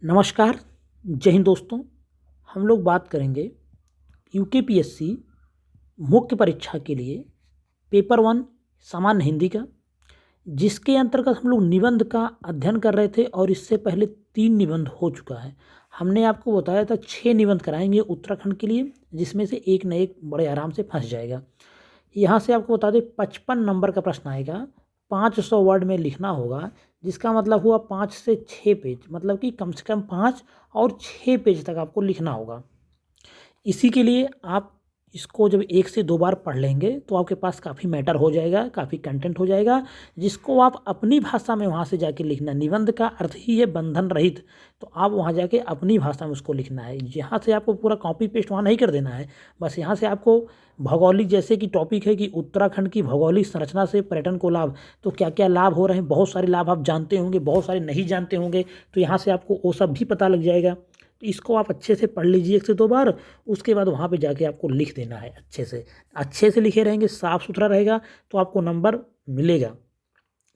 नमस्कार, जय हिंद दोस्तों। हम लोग बात करेंगे यूकेपीएससी मुख्य परीक्षा के लिए पेपर 1 सामान्य हिंदी का, जिसके अंतर्गत हम लोग निबंध का अध्ययन कर रहे थे और इससे पहले 3 निबंध हो चुका है। हमने आपको बताया था 6 निबंध कराएंगे उत्तराखंड के लिए, जिसमें से एक न एक बड़े आराम से फंस जाएगा। यहाँ से आपको बता दें 55 नंबर का प्रश्न आएगा, 500 वर्ड में लिखना होगा, जिसका मतलब हुआ 5 से 6 पेज, मतलब कि कम से कम 5 और 6 पेज तक आपको लिखना होगा। इसी के लिए आप इसको जब 1 से 2 बार पढ़ लेंगे तो आपके पास काफ़ी मैटर हो जाएगा, काफ़ी कंटेंट हो जाएगा, जिसको आप अपनी भाषा में वहाँ से जाके लिखना। निबंध का अर्थ ही है बंधन रहित, तो आप वहाँ जाके अपनी भाषा में उसको लिखना है। यहाँ से आपको पूरा कॉपी पेस्ट वहाँ नहीं कर देना है, बस यहाँ से आपको भौगोलिक, जैसे कि टॉपिक है कि उत्तराखंड की भौगोलिक संरचना से पर्यटन को लाभ, तो क्या क्या लाभ हो रहे हैं, बहुत सारे लाभ आप जानते होंगे, बहुत सारे नहीं जानते होंगे, तो यहाँ से आपको वो सब भी पता लग जाएगा। तो इसको आप अच्छे से पढ़ लीजिए 1 से 2 बार, उसके बाद वहाँ पे जाके आपको लिख देना है अच्छे से लिखे रहेंगे, साफ़ सुथरा रहेगा तो आपको नंबर मिलेगा।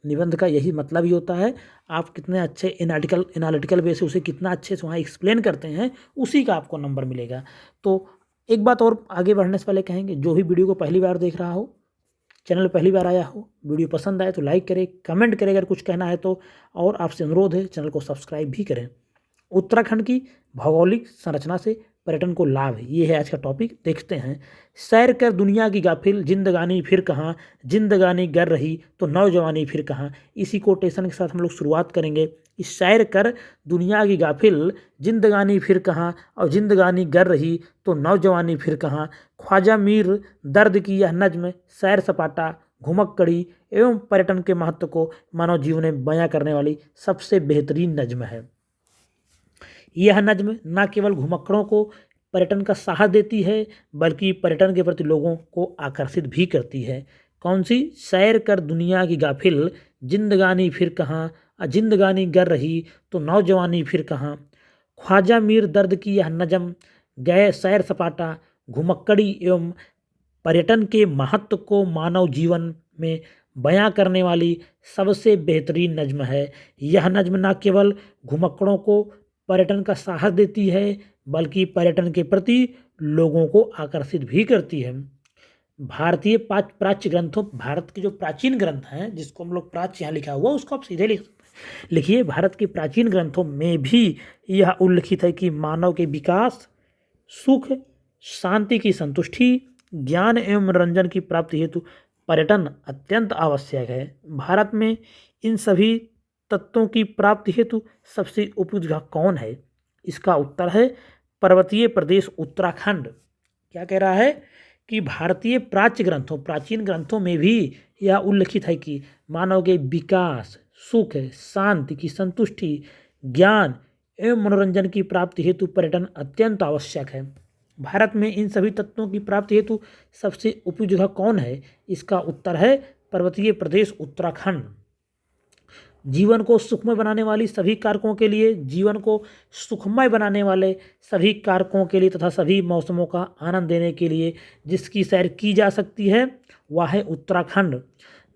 निबंध का यही मतलब ही होता है, आप कितने अच्छे एनालिटिकल वे से उसे कितना अच्छे से वहाँ एक्सप्लेन करते हैं, उसी का आपको नंबर मिलेगा। तो एक बात और आगे बढ़ने से पहले कहेंगे, जो भी वीडियो को पहली बार देख रहा हो, चैनल पहली बार आया हो, वीडियो पसंद आए तो लाइक करें, कमेंट करें अगर कुछ कहना है तो, और आपसे अनुरोध है चैनल को सब्सक्राइब भी करें। उत्तराखंड की भौगोलिक संरचना से पर्यटन को लाभ है, ये है आज का टॉपिक। देखते हैं। सैर कर दुनिया की गाफिल, जिंदगानी फिर कहाँ, जिंदगानी गर रही तो नौजवानी फिर कहाँ। इसी कोटेशन के साथ हम लोग शुरुआत करेंगे। इस सैर कर दुनिया की गाफिल, जिंदगानी फिर कहाँ, और जिंदगानी गर रही तो नौजवानी फिर कहाँ। ख्वाजा मीर दर्द की यह नज्म सैर सपाटा, घुमक्कड़ी एवं पर्यटन के महत्व को मानव जीवन में बयां करने वाली सबसे बेहतरीन नज्म है। यह नज्म न केवल घुमक्कड़ों को पर्यटन का साहस देती है, बल्कि पर्यटन के प्रति लोगों को आकर्षित भी करती है। कौन सी? सैर कर दुनिया की गाफिल, जिंदगानी फिर कहाँ, जिंदगानी गर रही तो नौजवानी फिर कहाँ। ख्वाजा मीर दर्द की यह नज्म गए सैर सपाटा, घुमक्कड़ी एवं पर्यटन के महत्व को मानव जीवन में बयां करने वाली सबसे बेहतरीन नज्म है। यह नज्म न केवल घुमक्कड़ों को पर्यटन का साहस देती है, बल्कि पर्यटन के प्रति लोगों को आकर्षित भी करती है। भारतीय प्राच्य ग्रंथों, भारत के जो प्राचीन ग्रंथ हैं, जिसको हम लोग प्राच्य यहाँ लिखा हुआ, उसको आप सीधे लिखिए। भारत के प्राचीन ग्रंथों में भी यह उल्लिखित है कि मानव के विकास, सुख, शांति की संतुष्टि, ज्ञान एवं मनोरंजन की प्राप्ति हेतु पर्यटन अत्यंत आवश्यक है। भारत में इन सभी तत्वों की प्राप्ति हेतु सबसे उपयुक्त जगह कौन है? इसका उत्तर है पर्वतीय प्रदेश उत्तराखंड। क्या कह रहा है कि भारतीय प्राचीन ग्रंथों में भी यह उल्लिखित है कि मानव के विकास, सुख, शांति की संतुष्टि, ज्ञान एवं मनोरंजन की प्राप्ति हेतु पर्यटन अत्यंत आवश्यक है। भारत में इन सभी तत्वों की प्राप्ति हेतु सबसे उपयुक्त जगह कौन है? इसका उत्तर है पर्वतीय प्रदेश उत्तराखंड। जीवन को सुखमय बनाने वाली सभी कारकों के लिए, जीवन को सुखमय बनाने वाले सभी कारकों के लिए तथा सभी मौसमों का आनंद देने के लिए जिसकी सैर की जा सकती है, वह है उत्तराखंड।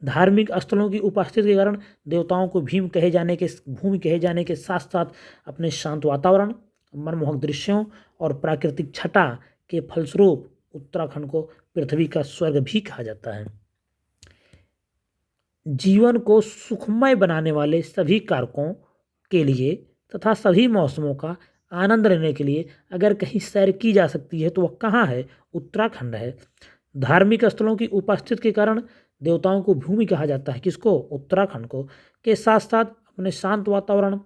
धार्मिक स्थलों की उपस्थिति के कारण देवताओं को भूमि कहे जाने के साथ साथ अपने शांत वातावरण, मनमोहक दृश्यों और प्राकृतिक छटा के फलस्वरूप उत्तराखंड को पृथ्वी का स्वर्ग भी कहा जाता है। जीवन को सुखमय बनाने वाले सभी कारकों के लिए तथा सभी मौसमों का आनंद लेने के लिए अगर कहीं सैर की जा सकती है तो वह कहाँ है? उत्तराखंड है। धार्मिक स्थलों की उपस्थिति के कारण देवताओं को भूमि कहा जाता है, किसको? उत्तराखंड को। के साथ साथ अपने शांत वातावरण,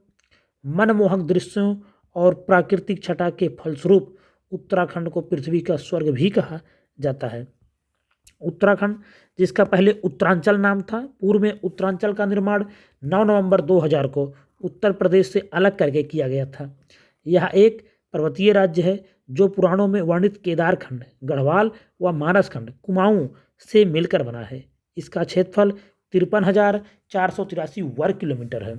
मनमोहक दृश्यों और प्राकृतिक छटा के फलस्वरूप उत्तराखंड को पृथ्वी का स्वर्ग भी कहा जाता है। उत्तराखंड, जिसका पहले उत्तरांचल नाम था, पूर्व में उत्तरांचल का निर्माण 9 नवंबर 2000 को उत्तर प्रदेश से अलग करके किया गया था। यह एक पर्वतीय राज्य है जो पुराणों में वर्णित केदारखंड, गढ़वाल व मानसखंड, कुमाऊं से मिलकर बना है। इसका क्षेत्रफल 53,483 वर्ग किलोमीटर है।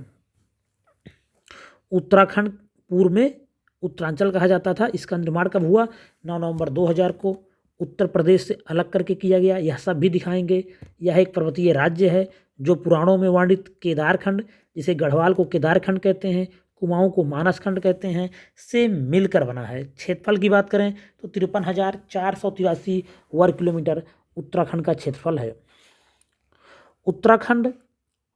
उत्तराखंड पूर्व में उत्तरांचल कहा जाता था। इसका निर्माण कब हुआ? 9 नवंबर 2000 को उत्तर प्रदेश से अलग करके किया गया। यह सब भी दिखाएंगे। यह एक पर्वतीय राज्य है जो पुराणों में वर्णित केदारखंड, जिसे गढ़वाल को केदारखंड कहते हैं, कुमाऊं को मानस खंड कहते हैं, से मिलकर बना है। क्षेत्रफल की बात करें तो 53,483 वर्ग किलोमीटर उत्तराखंड का क्षेत्रफल है। उत्तराखंड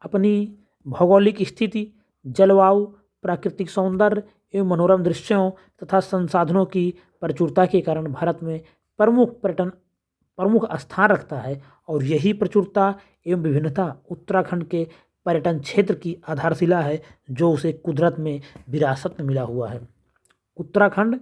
अपनी भौगोलिक स्थिति, जलवायु, प्राकृतिक सौंदर्य एवं मनोरम दृश्यों तथा संसाधनों की प्रचुरता के कारण भारत में प्रमुख स्थान रखता है और यही प्रचुरता एवं विभिन्नता उत्तराखंड के पर्यटन क्षेत्र की आधारशिला है, जो उसे कुदरत में विरासत में मिला हुआ है। उत्तराखंड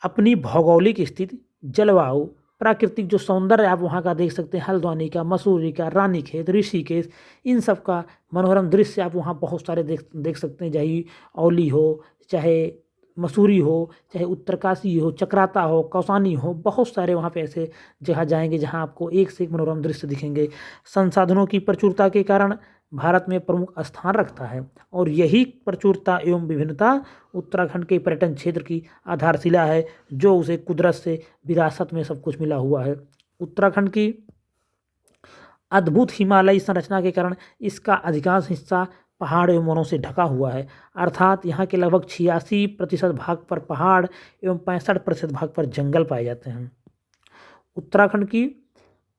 अपनी भौगोलिक स्थिति, जलवायु, प्राकृतिक जो सौंदर्य आप वहाँ का देख सकते हैं, हल्द्वानी का, मसूरी का, रानीखेत, ऋषिकेश, इन सब का मनोरम दृश्य आप वहाँ बहुत सारे देख सकते हैं। चाहे औली हो, चाहे मसूरी हो, चाहे उत्तरकाशी हो, चक्राता हो, कौसानी हो, बहुत सारे वहाँ पे ऐसे जगह जाएंगे जहाँ आपको एक से एक मनोरम दृश्य दिखेंगे। संसाधनों की प्रचुरता के कारण भारत में प्रमुख स्थान रखता है और यही प्रचुरता एवं विभिन्नता उत्तराखंड के पर्यटन क्षेत्र की आधारशिला है, जो उसे कुदरत से विरासत में सब कुछ मिला हुआ है। उत्तराखंड की अद्भुत हिमालयी संरचना के कारण इसका अधिकांश हिस्सा पहाड़ एवं वनों से ढका हुआ है, अर्थात यहाँ के लगभग 86% भाग पर पहाड़ एवं 65% भाग पर जंगल पाए जाते हैं। उत्तराखंड की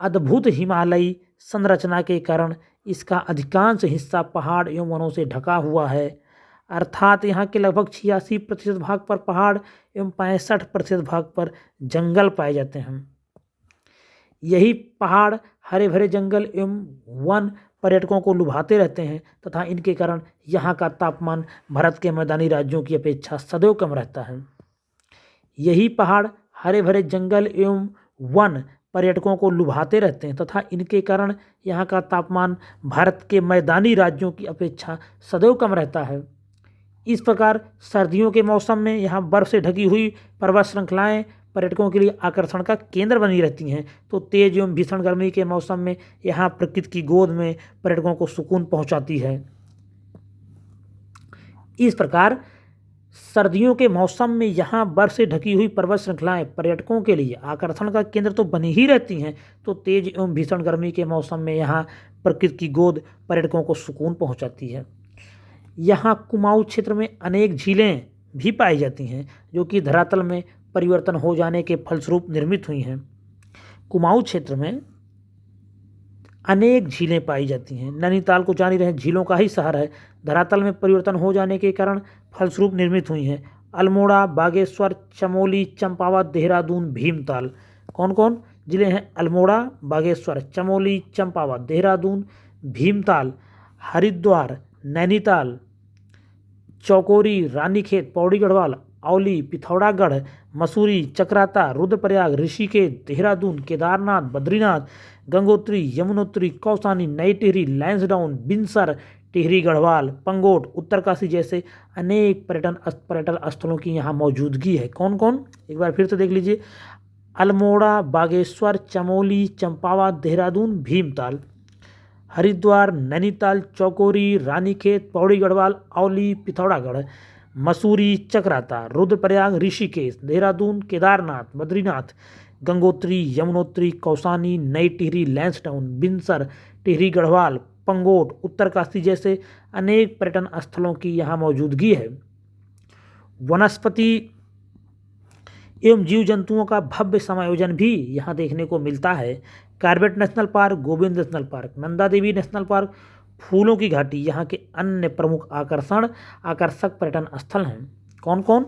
अद्भुत हिमालयी संरचना के कारण इसका अधिकांश हिस्सा पहाड़ एवं वनों से ढका हुआ है, अर्थात यहाँ के लगभग 86% भाग पर पहाड़ एवं 65% भाग पर जंगल पाए जाते हैं। यही पहाड़, हरे भरे जंगल एवं वन पर्यटकों को लुभाते रहते हैं तथा इनके कारण यहाँ का तापमान भारत के मैदानी राज्यों की अपेक्षा सदैव कम रहता है। यही पहाड़, हरे भरे जंगल एवं वन पर्यटकों को लुभाते रहते हैं तथा इनके कारण यहाँ का तापमान भारत के मैदानी राज्यों की अपेक्षा सदैव कम रहता है। इस प्रकार सर्दियों के मौसम में यहाँ बर्फ़ से ढकी हुई पर्वत श्रृंखलाएँ पर्यटकों के लिए आकर्षण का केंद्र बनी रहती हैं, तो तेज एवं भीषण गर्मी के मौसम में यहाँ प्रकृति की गोद में पर्यटकों को सुकून पहुँचाती है। इस प्रकार सर्दियों के मौसम में यहाँ बर्फ से ढकी हुई पर्वत श्रृंखलाएं पर्यटकों के लिए आकर्षण का केंद्र तो बनी ही रहती हैं, तो तेज एवं भीषण गर्मी के मौसम में यहाँ प्रकृति की गोद पर्यटकों को सुकून पहुँचाती है। यहाँ कुमाऊं क्षेत्र में अनेक झीलें भी पाई जाती हैं, जो कि धरातल में परिवर्तन हो जाने के फलस्वरूप निर्मित हुई हैं। कुमाऊं क्षेत्र में अनेक झीलें पाई जाती हैं। नैनीताल को जान ही रहे, झीलों का ही शहर है, धरातल में परिवर्तन हो जाने के कारण फलस्वरूप निर्मित हुई हैं। अल्मोड़ा, बागेश्वर, चमोली, चंपावत, देहरादून, भीमताल। कौन कौन जिले हैं? अल्मोड़ा, बागेश्वर, चमोली, चंपावत, देहरादून, भीमताल, हरिद्वार, नैनीताल, चौकोरी, रानीखेत, पौड़ी गढ़वाल, औली, पिथौरागढ़, मसूरी, चक्राता, रुद्रप्रयाग, ऋषिकेश, देहरादून, केदारनाथ, बद्रीनाथ, गंगोत्री, यमुनोत्री, कौसानी, नई टिहरी, लैंसडाउन, बिनसर, टिहरी गढ़वाल, पंगोट, उत्तरकाशी जैसे अनेक पर्यटन स्थलों की यहाँ मौजूदगी है। कौन कौन? एक बार फिर से देख लीजिए। अल्मोड़ा, बागेश्वर, चमोली, चंपावत, देहरादून, भीमताल, हरिद्वार, नैनीताल, चौकोरी, रानीखेत, पौड़ी गढ़वाल, औली, पिथौरागढ़, मसूरी, चक्राता, रुद्रप्रयाग, ऋषिकेश, देहरादून, केदारनाथ, बद्रीनाथ, गंगोत्री, यमुनोत्री, कौसानी, नई टिहरी, लैंसडाउन, बिनसर, टिहरी गढ़वाल, पंगोट, उत्तरकाशी जैसे अनेक पर्यटन स्थलों की यहाँ मौजूदगी है। वनस्पति एवं जीव जंतुओं का भव्य समायोजन भी यहाँ देखने को मिलता है। Corbett National Park, Govind National Park, Nanda Devi National Park, फूलों की घाटी यहाँ के अन्य प्रमुख आकर्षक पर्यटन स्थल हैं। कौन कौन?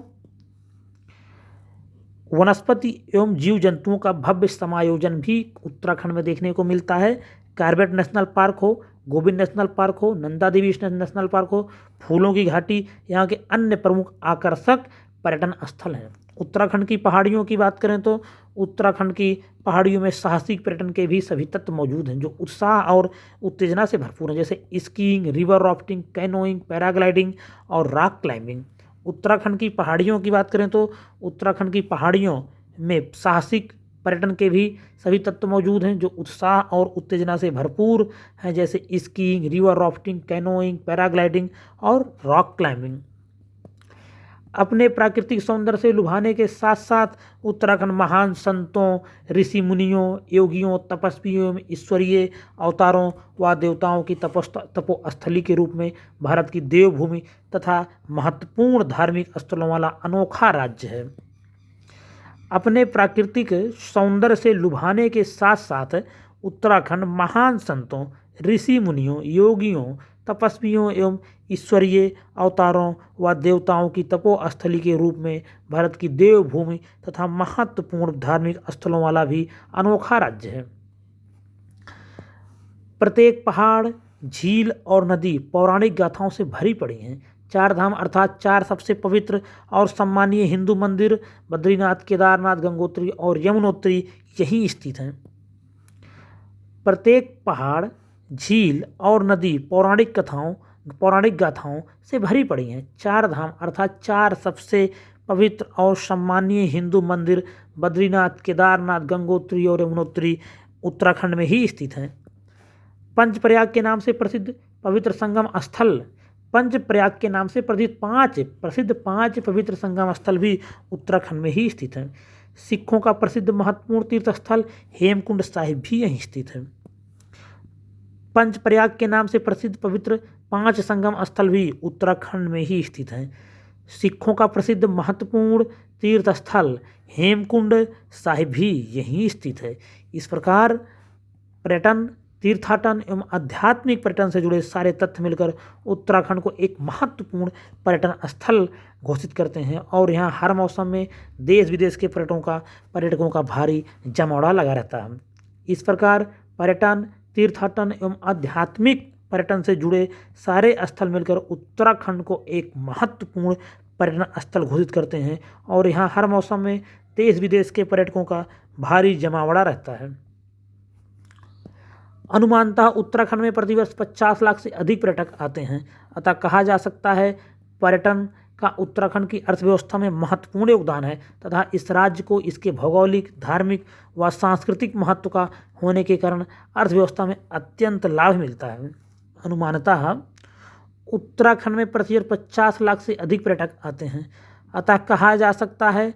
वनस्पति एवं जीव जंतुओं का भव्य समायोजन भी उत्तराखंड में देखने को मिलता है। कॉर्बेट नेशनल पार्क हो, गोविंद नेशनल पार्क हो, नंदा देवी नेशनल पार्क हो, फूलों की घाटी यहाँ के अन्य प्रमुख आकर्षक पर्यटन स्थल हैं। उत्तराखंड की पहाड़ियों की बात करें तो उत्तराखंड की पहाड़ियों में साहसिक पर्यटन के भी सभी तत्व मौजूद हैं, जो उत्साह और उत्तेजना से भरपूर हैं, जैसे skiing, river rafting, canoeing, paragliding और रॉक क्लाइंबिंग। उत्तराखंड की पहाड़ियों की बात करें तो उत्तराखंड की पहाड़ियों में साहसिक पर्यटन के भी सभी तत्व मौजूद हैं, जो उत्साह और उत्तेजना से भरपूर हैं, जैसे skiing, river rafting, canoeing, paragliding और रॉक क्लाइंबिंग। अपने प्राकृतिक सौंदर्य से लुभाने के साथ साथ उत्तराखंड महान संतों, ऋषि मुनियों, योगियों, तपस्वियों, ईश्वरीय अवतारों व देवताओं की तपोस्थली के रूप में भारत की देवभूमि तथा महत्वपूर्ण धार्मिक स्थलों वाला अनोखा राज्य है। अपने प्राकृतिक सौंदर्य से लुभाने के साथ साथ उत्तराखंड महान संतों, ऋषि मुनियों, योगियों, तपस्वियों एवं ईश्वरीय अवतारों व देवताओं की तपोस्थली के रूप में भारत की देवभूमि तथा महत्वपूर्ण धार्मिक स्थलों वाला भी अनोखा राज्य है। प्रत्येक पहाड़, झील और नदी पौराणिक गाथाओं से भरी पड़ी हैं। चार धाम अर्थात चार सबसे पवित्र और सम्मानीय हिंदू मंदिर बद्रीनाथ, केदारनाथ, गंगोत्री और यमुनोत्री यहीं स्थित हैं। प्रत्येक पहाड़, झील और नदी पौराणिक गाथाओं से भरी पड़ी हैं। चार धाम अर्थात चार सबसे पवित्र और सम्मानीय हिंदू मंदिर बद्रीनाथ, केदारनाथ, गंगोत्री और यमुनोत्री उत्तराखंड में ही स्थित हैं। पंचप्रयाग के नाम से प्रसिद्ध पवित्र संगम स्थल पंचप्रयाग के नाम से प्रसिद्ध पांच पवित्र संगम स्थल भी उत्तराखंड में ही स्थित हैं। सिखों का प्रसिद्ध महत्वपूर्ण तीर्थ स्थल हेमकुंड साहिब भी यहीं स्थित है। पंचप्रयाग के नाम से प्रसिद्ध पवित्र पांच संगम स्थल भी उत्तराखंड में ही स्थित हैं। सिखों का प्रसिद्ध महत्वपूर्ण तीर्थ स्थल हेमकुंड साहिब भी यहीं स्थित है। इस प्रकार पर्यटन, तीर्थाटन एवं आध्यात्मिक पर्यटन से जुड़े सारे तथ्य मिलकर उत्तराखंड को एक महत्वपूर्ण पर्यटन स्थल घोषित करते हैं और यहाँ हर मौसम में देश विदेश के पर्यटकों का भारी जमावड़ा लगा रहता है। इस प्रकार पर्यटन, तीर्थाटन एवं आध्यात्मिक पर्यटन से जुड़े सारे स्थल मिलकर उत्तराखंड को एक महत्वपूर्ण पर्यटन स्थल घोषित करते हैं और यहाँ हर मौसम में देश विदेश के पर्यटकों का भारी जमावड़ा रहता है। अनुमानतः उत्तराखंड में प्रतिवर्ष 50 लाख से अधिक पर्यटक आते हैं। अतः कहा जा सकता है पर्यटन का उत्तराखंड की अर्थव्यवस्था में महत्वपूर्ण योगदान है तथा इस राज्य को इसके भौगोलिक, धार्मिक व सांस्कृतिक महत्व का होने के कारण अर्थव्यवस्था में अत्यंत लाभ मिलता है। अनुमानतः उत्तराखंड में प्रतिवर्ष 50 लाख से अधिक पर्यटक आते हैं। अतः कहा जा सकता है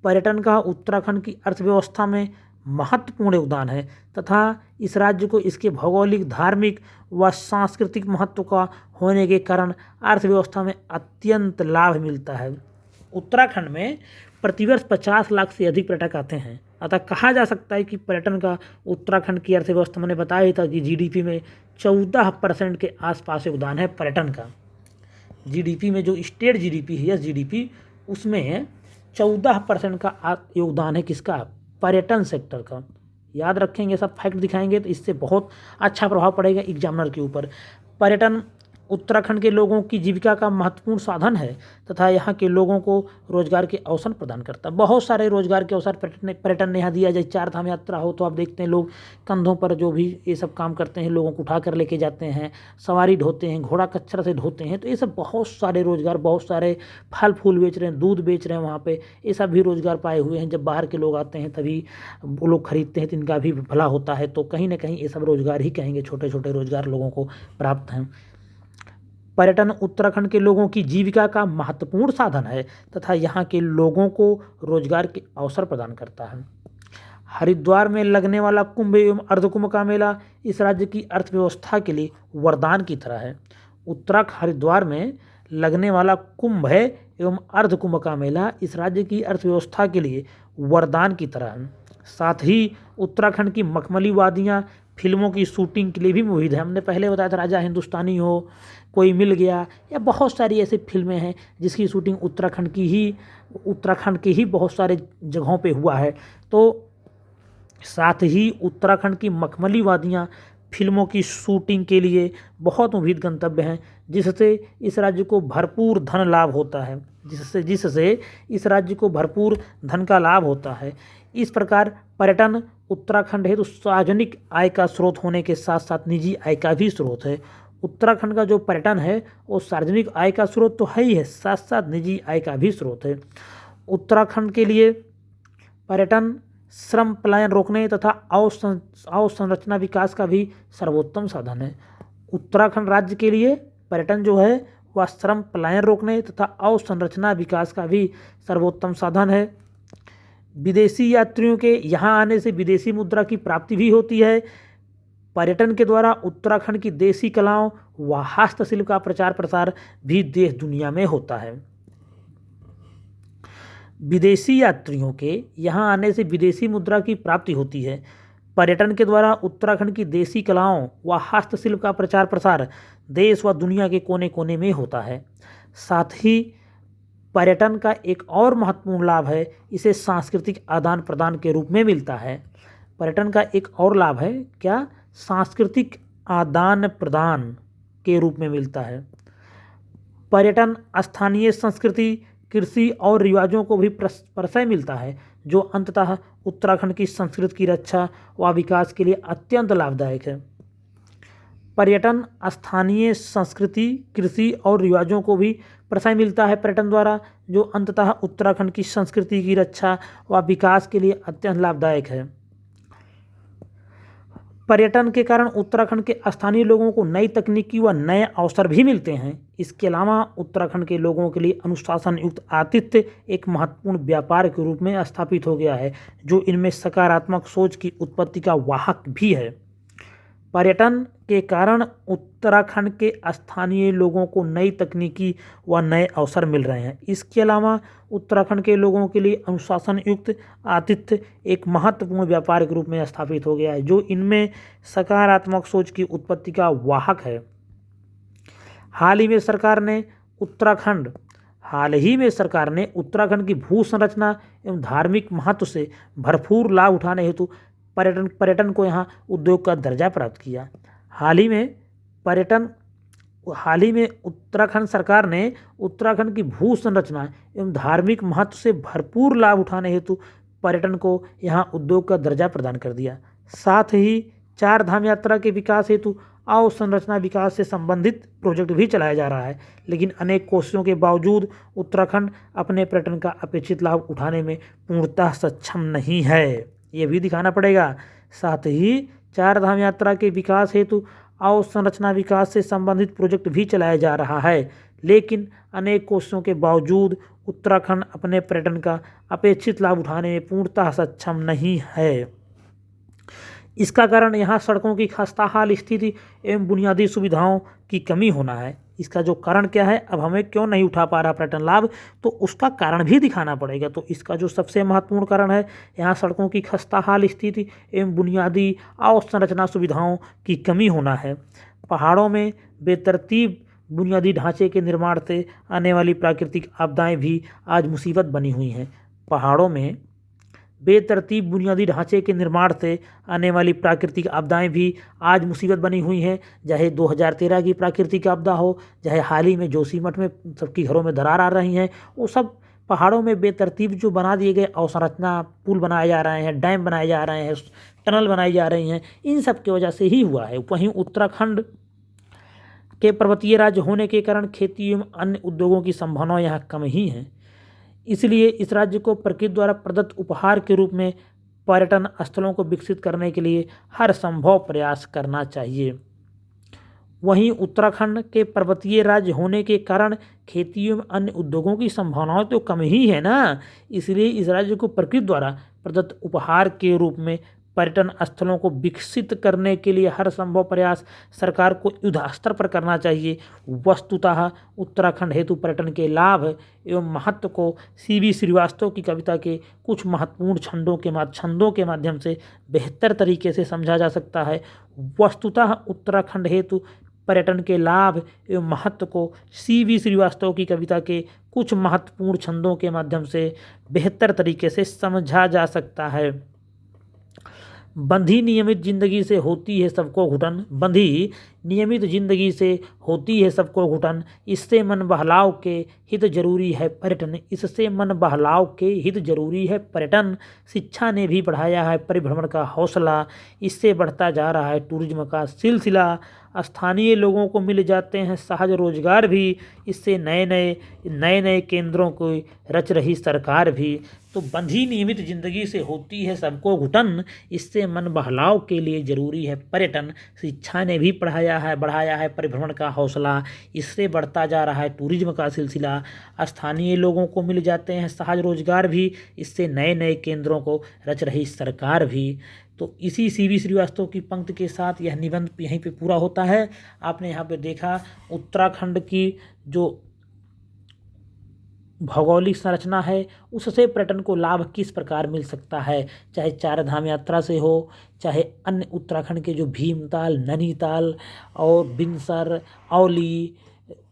पर्यटन का उत्तराखंड की अर्थव्यवस्था में महत्वपूर्ण योगदान है तथा इस राज्य को इसके भौगोलिक, धार्मिक व सांस्कृतिक महत्व का होने के कारण अर्थव्यवस्था में अत्यंत लाभ मिलता है। उत्तराखंड में प्रतिवर्ष 50 लाख से अधिक पर्यटक आते हैं। अतः कहा जा सकता है कि पर्यटन का उत्तराखंड की अर्थव्यवस्था, मैंने बताया ही था कि जीडीपी में 14% के आसपास योगदान है पर्यटन का। जीडीपी में जो स्टेट जीडीपी है, जीडीपी, उसमें 14% का योगदान है किसका? पर्यटन सेक्टर का। याद रखेंगे, सब फैक्ट दिखाएंगे तो इससे बहुत अच्छा प्रभाव पड़ेगा एग्जामिनर के ऊपर। पर्यटन उत्तराखंड के लोगों की जीविका का महत्वपूर्ण साधन है तथा यहाँ के लोगों को रोजगार के अवसर प्रदान करता है। बहुत सारे रोजगार के अवसर पर्यटन ने यहाँ दिया। जैसे चार धाम यात्रा हो तो आप देखते हैं लोग कंधों पर जो भी ये सब काम करते हैं, लोगों को उठा कर लेके जाते हैं, सवारी ढोते हैं, घोड़ा कचरा से धोते हैं, तो ये सब बहुत सारे रोजगार, बहुत सारे फल फूल बेच रहे हैं, दूध बेच रहे हैं वहाँ पे, ये सब भी रोजगार पाए हुए हैं। जब बाहर के लोग आते हैं तभी वो लोग खरीदते हैं तो इनका भी भला होता है। तो कहीं ना कहीं ये सब रोजगार ही कहेंगे, छोटे छोटे रोजगार लोगों को प्राप्त हैं। पर्यटन उत्तराखंड के लोगों की जीविका का महत्वपूर्ण साधन है तथा यहाँ के लोगों को रोजगार के अवसर प्रदान करता है। हरिद्वार में लगने वाला कुंभ एवं अर्धकुंभ का मेला इस राज्य की अर्थव्यवस्था के लिए वरदान की तरह है। उत्तराखंड हरिद्वार में लगने वाला कुंभ है एवं अर्धकुंभ का मेला इस राज्य की अर्थव्यवस्था के लिए वरदान की तरह है। साथ ही उत्तराखंड की मखमली वादियाँ फिल्मों की शूटिंग के लिए भी मुहित है। हमने पहले बताया था राजा हिंदुस्तानी हो, कोई मिल गया, या बहुत सारी ऐसी फिल्में हैं जिसकी शूटिंग उत्तराखंड के ही बहुत सारे जगहों पे हुआ है। तो साथ ही उत्तराखंड की मखमली वादियाँ फिल्मों की शूटिंग के लिए बहुत मुफीद गंतव्य हैं जिससे इस राज्य को भरपूर धन लाभ होता है जिससे इस राज्य को भरपूर धन का लाभ होता है। इस प्रकार पर्यटन उत्तराखंड है तो सार्वजनिक आय का स्रोत होने के साथ साथ निजी आय का भी स्रोत है। उत्तराखंड का जो पर्यटन है वो सार्वजनिक आय का स्रोत तो है ही है, साथ साथ निजी आय का भी स्रोत है। उत्तराखंड के लिए पर्यटन श्रम पलायन रोकने तथा अवसंरचना विकास का भी सर्वोत्तम साधन है। उत्तराखंड राज्य के लिए पर्यटन जो है व श्रम पलायन रोकने तथा अवसंरचना विकास का भी सर्वोत्तम साधन है। विदेशी यात्रियों के यहाँ आने से विदेशी मुद्रा की प्राप्ति भी होती है। पर्यटन के द्वारा उत्तराखंड की देसी कलाओं व हस्तशिल्प का प्रचार प्रसार भी देश दुनिया में होता है। विदेशी यात्रियों के यहाँ आने से विदेशी मुद्रा की प्राप्ति होती है। पर्यटन के द्वारा उत्तराखंड की देसी कलाओं व हस्तशिल्प का प्रचार प्रसार देश व दुनिया के कोने कोने में होता है। साथ ही पर्यटन का एक और महत्वपूर्ण लाभ है, इसे सांस्कृतिक आदान प्रदान के रूप में मिलता है। पर्यटन का एक और लाभ है क्या? सांस्कृतिक आदान प्रदान के रूप में मिलता है। पर्यटन स्थानीय संस्कृति, कृषि और रिवाजों को भी प्रशय मिलता है, जो अंततः उत्तराखंड की संस्कृति की रक्षा व विकास के लिए अत्यंत लाभदायक है। पर्यटन स्थानीय संस्कृति, कृषि और रिवाजों को भी प्रशय मिलता है पर्यटन द्वारा, जो अंततः उत्तराखंड की संस्कृति की रक्षा व विकास के लिए अत्यंत लाभदायक है। पर्यटन के कारण उत्तराखंड के स्थानीय लोगों को नई तकनीकी व नए अवसर भी मिलते हैं। इसके अलावा उत्तराखंड के लोगों के लिए अनुशासन युक्त आतिथ्य एक महत्वपूर्ण व्यापार के रूप में स्थापित हो गया है, जो इनमें सकारात्मक सोच की उत्पत्ति का वाहक भी है। पर्यटन के कारण उत्तराखंड के स्थानीय लोगों को नई तकनीकी व नए अवसर मिल रहे हैं। इसके अलावा उत्तराखंड के लोगों के लिए अनुशासन युक्त आतिथ्य एक महत्वपूर्ण व्यापार के रूप में स्थापित हो गया है, जो इनमें सकारात्मक सोच की उत्पत्ति का वाहक है। हाल ही में सरकार ने उत्तराखंड की भू संरचना एवं धार्मिक महत्व से भरपूर लाभ उठाने हेतु पर्यटन को यहाँ उद्योग का दर्जा प्राप्त किया। हाल ही में उत्तराखंड सरकार ने उत्तराखंड की भू संरचना एवं धार्मिक महत्व से भरपूर लाभ उठाने हेतु पर्यटन को यहाँ उद्योग का दर्जा प्रदान कर दिया। साथ ही 4 धाम यात्रा के विकास हेतु अवसंरचना विकास से संबंधित प्रोजेक्ट भी चलाया जा रहा है, लेकिन अनेक कोशिशों के बावजूद उत्तराखंड अपने पर्यटन का अपेक्षित लाभ उठाने में पूर्णतः सक्षम नहीं है, ये भी दिखाना पड़ेगा। साथ ही 4 धाम यात्रा के विकास हेतु अवसंरचना विकास से संबंधित प्रोजेक्ट भी चलाया जा रहा है, लेकिन अनेक कोशिशों के बावजूद उत्तराखंड अपने पर्यटन का अपेक्षित लाभ उठाने में पूर्णतः सक्षम नहीं है। इसका कारण यहाँ सड़कों की खस्ताहाल स्थिति एवं बुनियादी सुविधाओं की कमी होना है। इसका जो कारण क्या है, अब हमें क्यों नहीं उठा पा रहा पर्यटन लाभ, तो उसका कारण भी दिखाना पड़ेगा। तो इसका जो सबसे महत्वपूर्ण कारण है, यहाँ सड़कों की खस्ताहाल स्थिति एवं बुनियादी अवसंरचना सुविधाओं की कमी होना है। पहाड़ों में बेतरतीब बुनियादी ढांचे के निर्माण से आने वाली प्राकृतिक आपदाएं भी आज मुसीबत बनी हुई हैं। पहाड़ों में बेतरतीब बुनियादी ढांचे के निर्माण से आने वाली प्राकृतिक आपदाएं भी आज मुसीबत बनी हुई हैं, चाहे 2013 की प्राकृतिक आपदा हो, चाहे हाल ही में जोशीमठ में सबके घरों में दरार आ रही हैं, वो सब पहाड़ों में बेतरतीब जो बना दिए गए अवसंरचना, पुल बनाए जा रहे हैं, डैम बनाए जा रहे हैं, टनल बनाई जा रही हैं, इन सब की वजह से ही हुआ है। वहीं उत्तराखंड के पर्वतीय राज्य होने के कारण खेती एवं अन्य उद्योगों की संभावनाएं यहाँ कम ही हैं। इसलिए इस राज्य को प्रकृति द्वारा प्रदत्त उपहार के रूप में पर्यटन स्थलों को विकसित करने के लिए हर संभव प्रयास करना चाहिए। वहीं उत्तराखंड के पर्वतीय राज्य होने के कारण खेती एवं अन्य उद्योगों की संभावनाएं तो कम ही है ना, इसलिए इस राज्य को प्रकृति द्वारा प्रदत्त उपहार के रूप में पर्यटन स्थलों को विकसित करने के लिए हर संभव प्रयास सरकार को युद्ध स्तर पर करना चाहिए। वस्तुतः उत्तराखंड हेतु पर्यटन के लाभ एवं महत्व को CV श्रीवास्तव की कविता के कुछ महत्वपूर्ण छंदों के माध्यम से बेहतर तरीके से समझा जा सकता है। वस्तुतः उत्तराखंड हेतु पर्यटन के लाभ एवं महत्व को CV श्रीवास्तव की कविता के कुछ महत्वपूर्ण छंदों के माध्यम से बेहतर तरीके से समझा जा सकता है। बंधी नियमित जिंदगी से होती है सबको घुटन, बंधी नियमित जिंदगी से होती है सबको घुटन, इससे मन बहलाव के हित जरूरी है पर्यटन, इससे मन बहलाव के हित जरूरी है पर्यटन। शिक्षा ने भी बढ़ाया है परिभ्रमण का हौसला, इससे बढ़ता जा रहा है टूरिज्म का सिलसिला। स्थानीय लोगों को मिल जाते हैं सहज रोजगार भी, इससे नए नए केंद्रों को रच रही सरकार भी। तो बंधी नियमित जिंदगी से होती है सबको घुटन, इससे मन बहलाव के लिए जरूरी है पर्यटन। शिक्षा ने भी बढ़ाया है परिभ्रमण का हौसला, इससे बढ़ता जा रहा है टूरिज्म का सिलसिला। स्थानीय लोगों को मिल जाते हैं सहज रोजगार भी, इससे नए नए केंद्रों को रच रही सरकार भी। तो इसी CV श्रीवास्तव की पंक्ति के साथ यह निबंध यहीं पे पूरा होता है। आपने यहाँ पे देखा उत्तराखंड की जो भौगोलिक संरचना है उससे पर्यटन को लाभ किस प्रकार मिल सकता है, चाहे चार धाम यात्रा से हो, चाहे अन्य उत्तराखंड के जो भीमताल, नैनीताल और बिनसर, औली,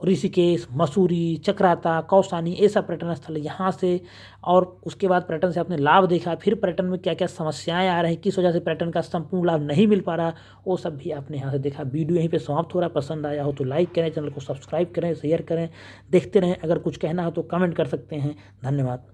ऋषिकेश, मसूरी, चक्राता, कौसानी, ऐसा पर्यटन स्थल यहाँ से। और उसके बाद पर्यटन से आपने लाभ देखा, फिर पर्यटन में क्या क्या समस्याएं आ रही, किस वजह से पर्यटन का संपूर्ण लाभ नहीं मिल पा रहा, वो सब भी आपने यहाँ से देखा। वीडियो यहीं पे समाप्त हो रहा है। पसंद आया हो तो लाइक करें, चैनल को सब्सक्राइब करें, शेयर करें, देखते रहें। अगर कुछ कहना हो तो कमेंट कर सकते हैं। धन्यवाद।